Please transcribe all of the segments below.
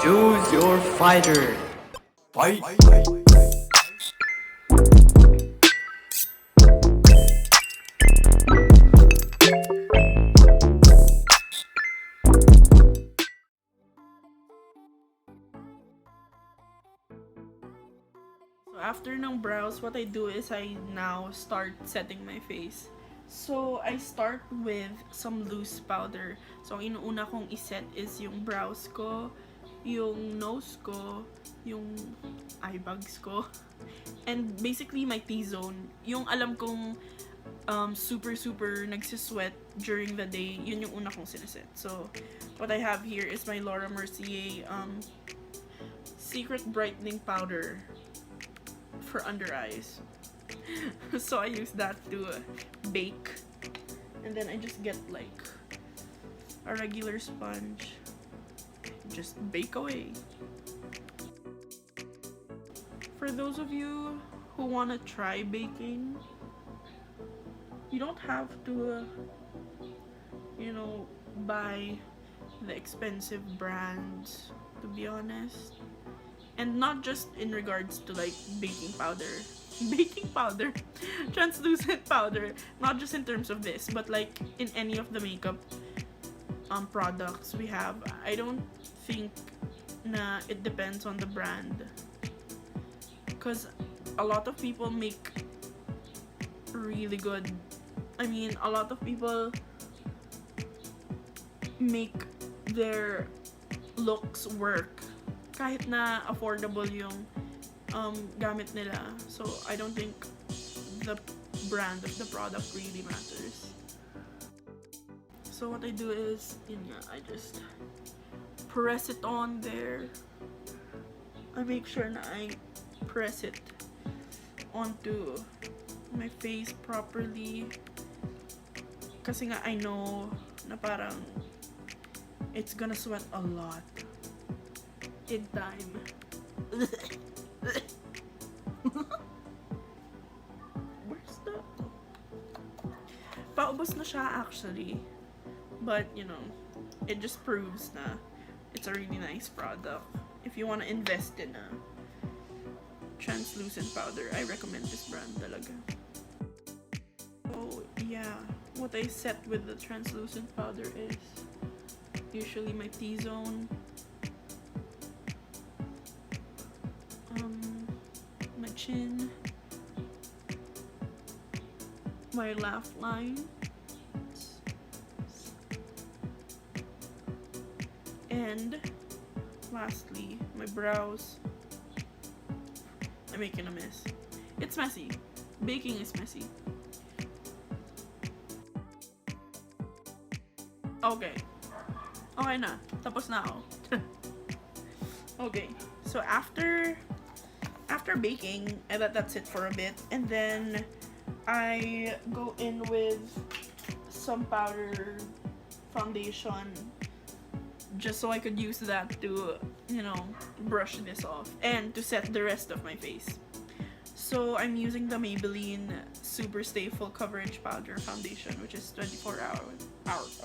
Choose your fighter. Fight! So after ng brows, what I do is I now start setting my face. So I start with some loose powder. So ang inuuna kong iset is yung brows ko, yung nose ko, yung eye bags ko, and basically my T-zone. Yung alam kong super nagsisweat during the day, yun yung una kong sineset. So what I have here is my Laura Mercier Secret Brightening Powder for under eyes. So I use that to bake, and then I just get like a regular sponge, just bake away. For those of you who want to try baking, you don't have to buy the expensive brands, to be honest. And not just in regards to like baking powder, translucent powder, not just in terms of this, but like in any of the makeup products we have. I don't think na it depends on the brand, because a lot of people make really good, a lot of people make their looks work kahit na affordable yung gamit nila. So I don't think the brand of the product really matters. So what I do is, I just press it on there. I make sure na I press it onto my face properly, kasi nga I know na parang it's gonna sweat a lot in time. Where's the... Paubos na siya actually. But, it just proves na it's a really nice product. If you want to invest in a translucent powder, I recommend this brand talaga. So, yeah. What I set with the translucent powder is usually my T-zone, my chin, my laugh line, and lastly, my brows. I'm making a mess. It's messy. Baking is messy. Okay. Okay na. Tapos na ako. Okay. So after baking, that's it for a bit. And then I go in with some powder foundation, just so I could use that to, brush this off and to set the rest of my face. So I'm using the Maybelline Super Stay Full Coverage Powder Foundation, which is 24 hours. Hours?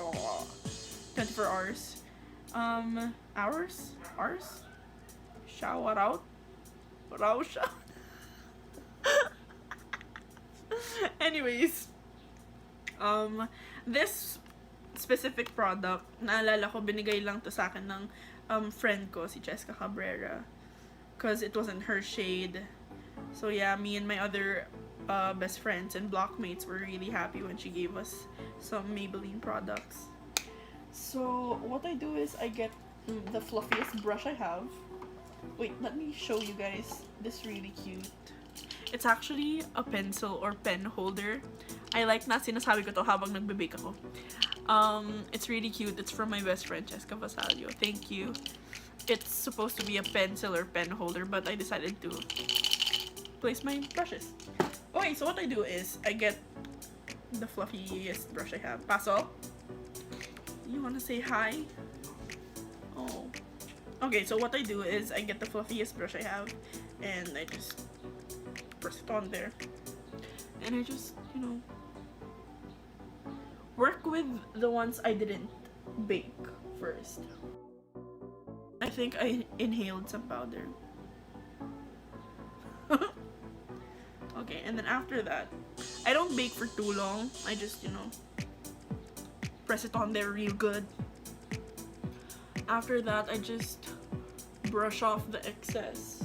Shout out. Anyways, this specific product, naalala ko, binigay lang to sa akin ng friend ko, si Jessica Cabrera, because it wasn't her shade. So yeah, me and my other best friends and blockmates were really happy when she gave us some Maybelline products. So what I do is I get the fluffiest brush I have. Wait, let me show you guys this really cute. It's actually a pencil or pen holder. I like na sinasabi ko to habang nagbe-bake ako. It's really cute. It's from my best friend, Jessica Vasalio. Thank you. It's supposed to be a pencil or pen holder, but I decided to place my brushes. Okay, so what I do is I get the fluffiest brush I have. Paso, you wanna say hi? Oh. Okay, so what I do is I get the fluffiest brush I have and I just press it on there. And I just, work with the ones I didn't bake first. I think I inhaled some powder. Okay, and then after that, I don't bake for too long. I just, you know, press it on there real good. After that, I just brush off the excess.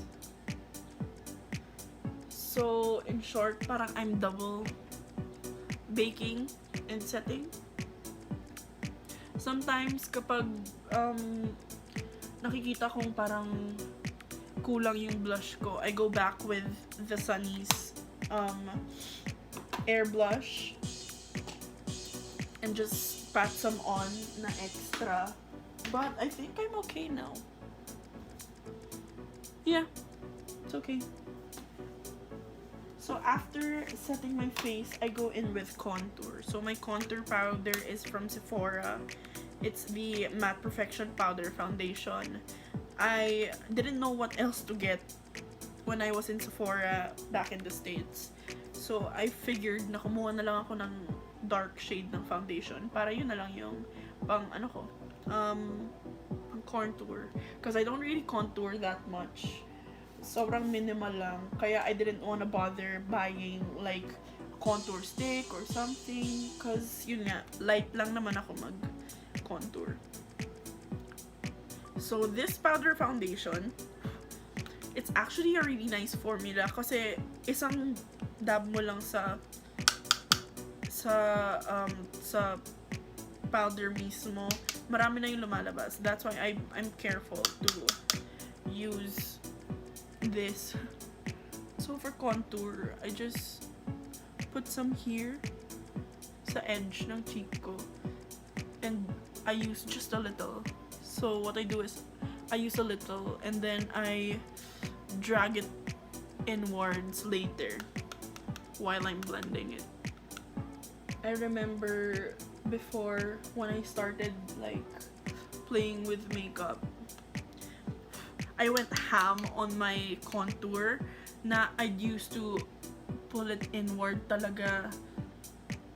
So, in short, parang I'm double baking and setting. Sometimes, kapag nakikita kong parang kulang yung blush ko, I go back with the Sunny's air blush and just pat some on na extra. But I think I'm okay now. Yeah, it's okay. So after setting my face, I go in with contour. So my contour powder is from Sephora. It's the Matte Perfection Powder Foundation. I didn't know what else to get when I was in Sephora back in the States. So I figured na kumuha na lang ako ng dark shade ng foundation para yun na lang yung pang ano ko, pang contour. Because I don't really contour that much. Sobrang minimal lang. Kaya I didn't wanna bother buying like contour stick or something. Because yun nga, light lang naman ako mag-contour. So this powder foundation, it's actually a really nice formula kasi isang dab mo lang sa powder mismo, marami na yung lumalabas. That's why I'm careful to use this. So for contour, I just put some here sa edge ng cheek ko, and I use just a little. So what I do is I use a little and then I drag it inwards later while I'm blending it. I remember before when I started like playing with makeup, I went ham on my contour na I used to pull it inward talaga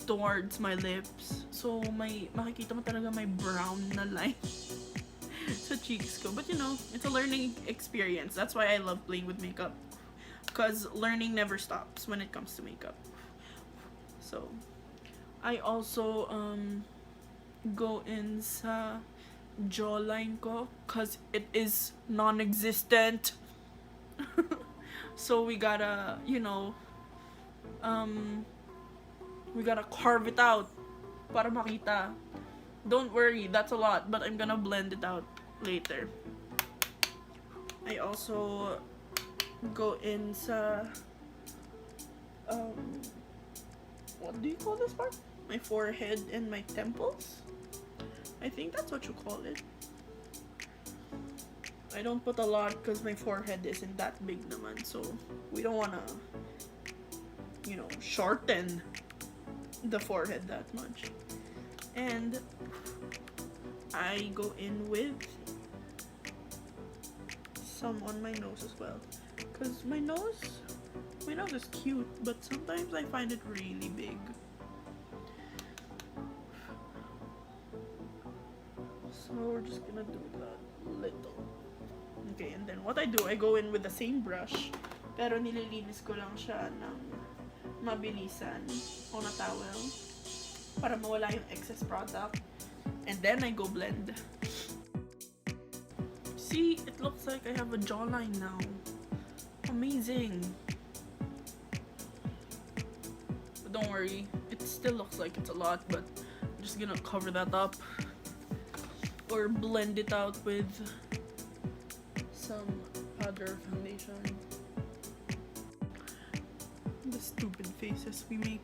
towards my lips. So makikita mo talaga may brown na line sa cheeks ko. But you know, it's a learning experience. That's why I love playing with makeup. Because learning never stops when it comes to makeup. So, I also go in sa jawline ko because it is non-existent. So we gotta, you know, we gotta carve it out para makita. Don't worry, that's a lot, but I'm gonna blend it out later. I also go in sa what do you call this part? My forehead and my temples? I think that's what you call it. I don't put a lot because my forehead isn't that big naman, so we don't wanna, you know, shorten the forehead that much. And I go in with some on my nose as well, because my nose is cute, but sometimes I find it really big. So we're just gonna do that little. Okay, and then what I do, I go in with the same brush, pero nililinis ko lang siya ng mabilisan on a towel para mawala yung excess product. And then I go blend. See, it looks like I have a jawline now. Amazing. But don't worry, it still looks like it's a lot, but I'm just gonna cover that up or blend it out with some powder foundation. The stupid faces we make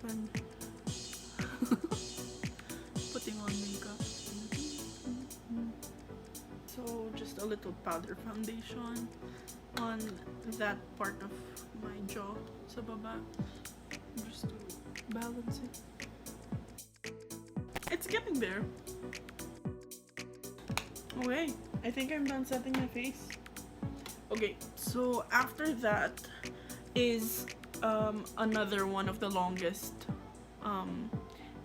when putting on makeup. So just a little powder foundation on that part of my jaw sa baba, just to balance it. It's getting there. Okay, I think I'm done setting my face. Okay, so after that is another one of the longest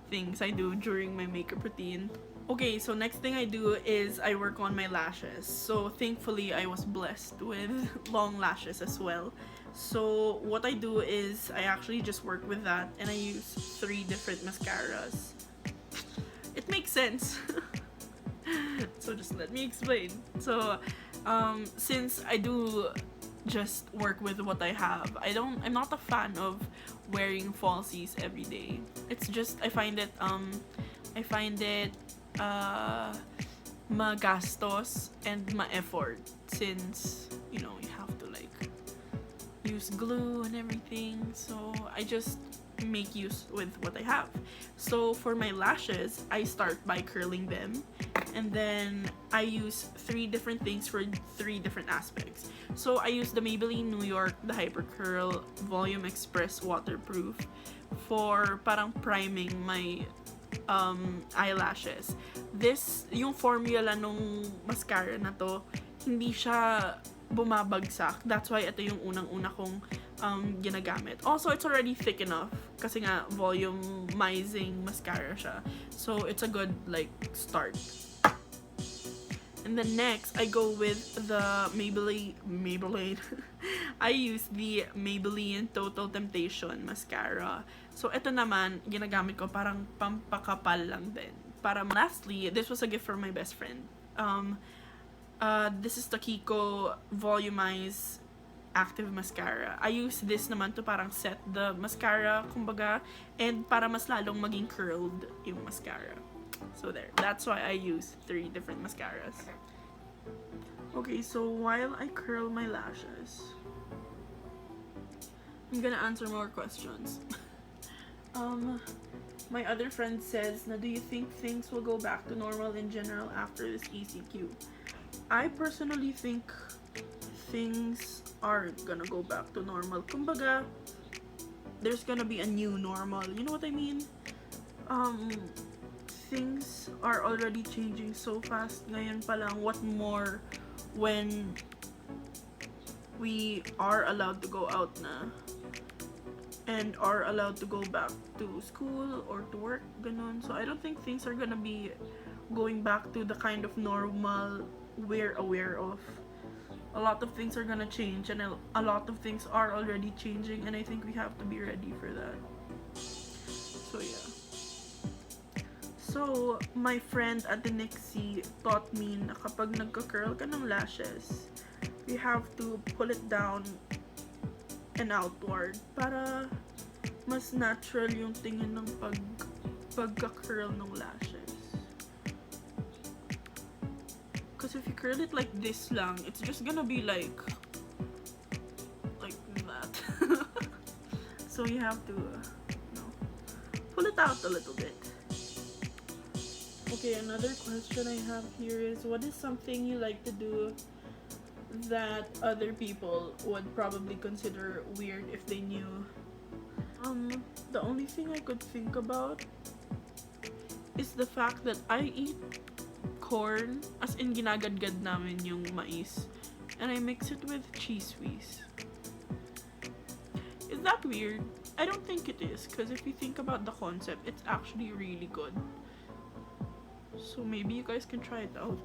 things I do during my makeup routine. Okay, so next thing I do is I work on my lashes. So thankfully I was blessed with long lashes as well. So what I do is I actually just work with that, and I use 3 different mascaras. It makes sense. So just let me explain. So since I do just work with what I have, I'm not a fan of wearing falsies every day. It's just I find it magastos and ma-effort, since you have to like use glue and everything. So I just make use with what I have. So for my lashes, I start by curling them, and then I use 3 different things for 3 different aspects. So I use the Maybelline New York, the Hyper Curl Volume Express Waterproof for parang priming my eyelashes. Yung formula nung mascara na to, hindi siya bumabagsak. That's why ito yung unang-una kong ginagamit. Also, it's already thick enough kasi nga volumizing mascara siya. So, it's a good like start. And then next, I go with the Maybelline. I use the Maybelline Total Temptation mascara. So, ito naman, ginagamit ko parang pampakapal lang din. Lastly, this was a gift from my best friend. This is the Kiko Volumize Active Mascara. I use this naman to parang set the mascara, kumbaga, and para mas lalong maging curled yung mascara. So there. That's why I use 3 different mascaras. Okay, so while I curl my lashes, I'm gonna answer more questions. My other friend says, do you think things will go back to normal in general after this ECQ? I personally think things aren't gonna go back to normal. Kumbaga, there's gonna be a new normal. You know what I mean? Things are already changing so fast ngayon pa lang. What more when we are allowed to go out na and are allowed to go back to school or to work, ganon. So I don't think things are gonna be going back to the kind of normal we're aware of. A lot of things are gonna change, and a lot of things are already changing, and I think we have to be ready for that. So yeah. So, my friend at the Nixie taught me na kapag nagka-curl ka ng lashes, you have to pull it down and outward para mas natural yung tingin ng pagka-curl ng lashes. Because if you curl it like this lang, it's just gonna be like that. So you have to pull it out a little bit. Okay, another question I have here is, what is something you like to do that other people would probably consider weird if they knew? The only thing I could think about is the fact that I eat corn, as in ginagadgad namin yung mais, and I mix it with cheese whiz. Is that weird? I don't think it is, because if you think about the concept, it's actually really good. So maybe you guys can try it out.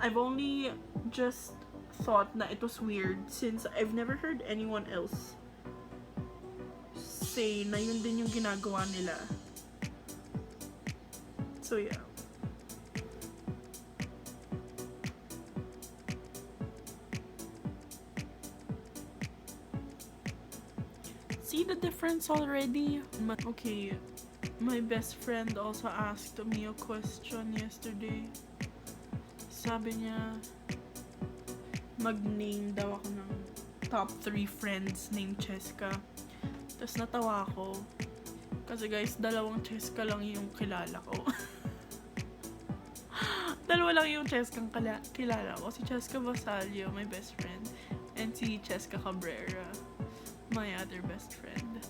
I've only just thought that it was weird since I've never heard anyone else say na yun din yung ginagawa nila. So yeah. See the difference already? Okay. My best friend also asked me a question yesterday. Sabi niya, mag-name daw ako ng top 3 friends named Cheska. Tapos natawa ako. Kasi guys, 2 Cheska lang yung kilala ko. 2 lang yung Cheskang kilala ko. Si Cheska Basalio, my best friend. And si Cheska Cabrera, my other best friend.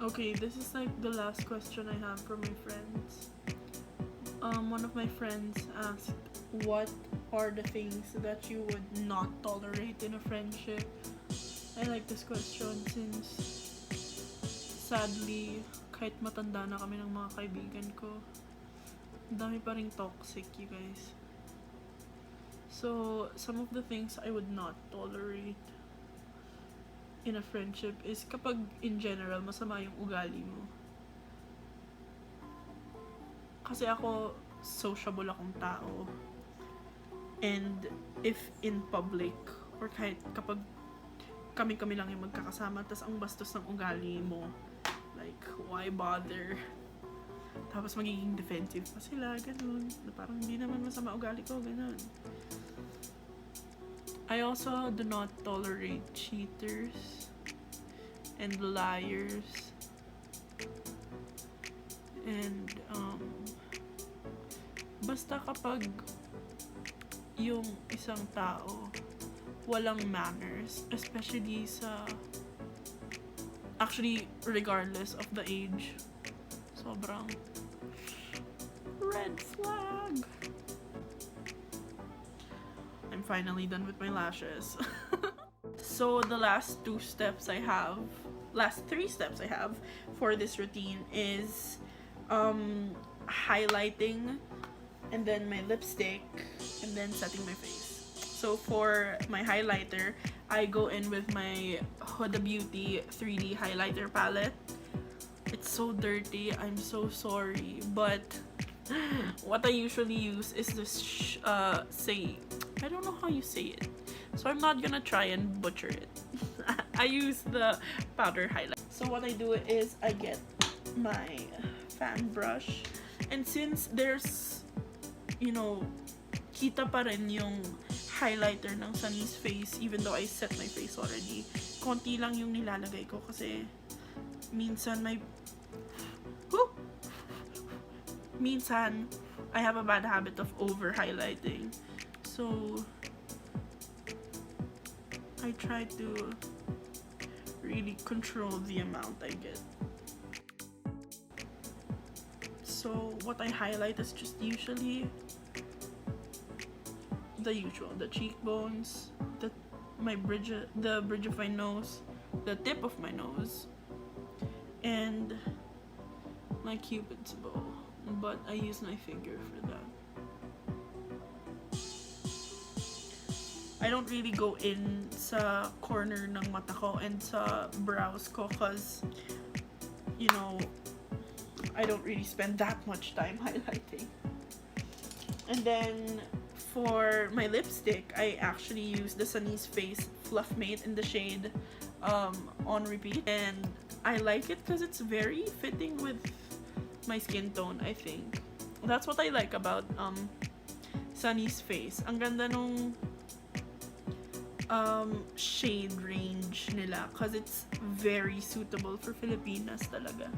Okay, this is like the last question I have from my friends. One of my friends asked, what are the things that you would not tolerate in a friendship? I like this question since sadly, kahit matanda na kami ng mga kaibigan ko, ang dami pa ring toxic, you guys. So, some of the things I would not tolerate in a friendship is kapag in general masama yung ugali mo. Kasi ako, sociable akong tao. And if in public, or kahit kapag kami lang yung magkakasama, tas ang bastos ng ugali mo, like, why bother? Tapos magiging defensive pa sila, ganun. Parang hindi naman masama ugali ko, ganun. I also do not tolerate cheaters and liars. And, basta kapag yung isang tao walang manners, especially sa, actually, regardless of the age, sobrang red flag. I'm finally done with my lashes. So the last three steps I have for this routine is highlighting, and then my lipstick, and then setting my face. So for my highlighter, I go in with my Huda Beauty 3D highlighter palette. It's so dirty, I'm so sorry, but what I usually use is this I don't know how you say it, so I'm not gonna try and butcher it. I use the powder highlight. So what I do is I get my fan brush, and since there's, you know, kita pa rin yung highlighter ng Sunny's face even though I set my face already, konti lang yung nilalagay ko kasi minsan I have a bad habit of over highlighting, so I try to really control the amount I get. So what I highlight is just usually the usual, the cheekbones, the bridge of my nose, the tip of my nose, and my cupid's bow, but I use my finger for that. I don't really go in sa corner ng mata ko and sa brows ko cause, you know, I don't really spend that much time highlighting. And then for my lipstick, I actually use the Sunny's Face Fluff Mate in the shade On Repeat, and I like it because it's very fitting with my skin tone, I think. That's what I like about Sunny's Face. Ang ganda nung shade range nila because it's very suitable for Filipinas talaga.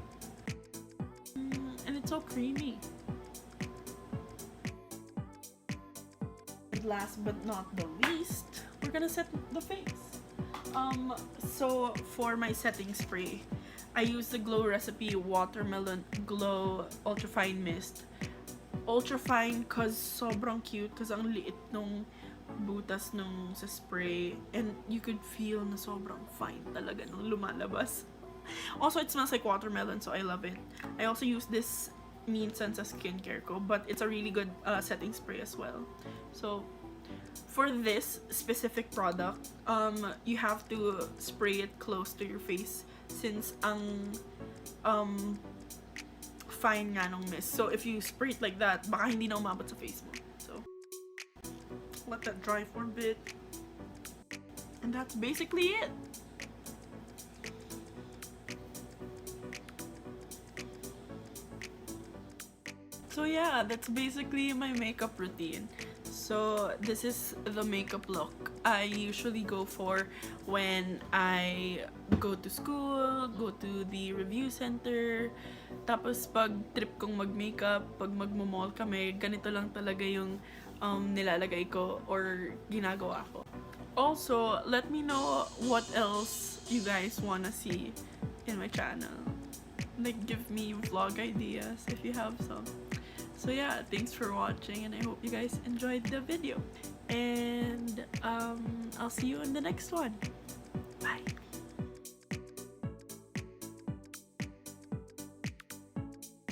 And it's so creamy. Last but not the least, we're gonna set the face. So for my setting spray, I use the Glow Recipe Watermelon Glow Ultra Fine Mist. Ultra fine cause sobrang cute, cause ang liit nung butas nung sa spray, and you could feel na sobrang fine talaga nung lumalabas. Also, it smells like watermelon, so I love it. I also use this minsan sa skincare ko, but it's a really good setting spray as well. So for this specific product, you have to spray it close to your face since ang fine nga nung mist. So if you spray it like that, baka hindi na umabot sa face mo. So let that dry for a bit, and that's basically it. So yeah, that's basically my makeup routine. So this is the makeup look I usually go for when I go to school, go to the review center. Tapos pag trip kong mag-makeup, pag magmo-mall kami, ganito lang talaga yung nilalagay ko or ginagawa ko. Also, let me know what else you guys wanna see in my channel. Like, give me vlog ideas if you have some. So yeah, thanks for watching, and I hope you guys enjoyed the video. And I'll see you in the next one. Bye.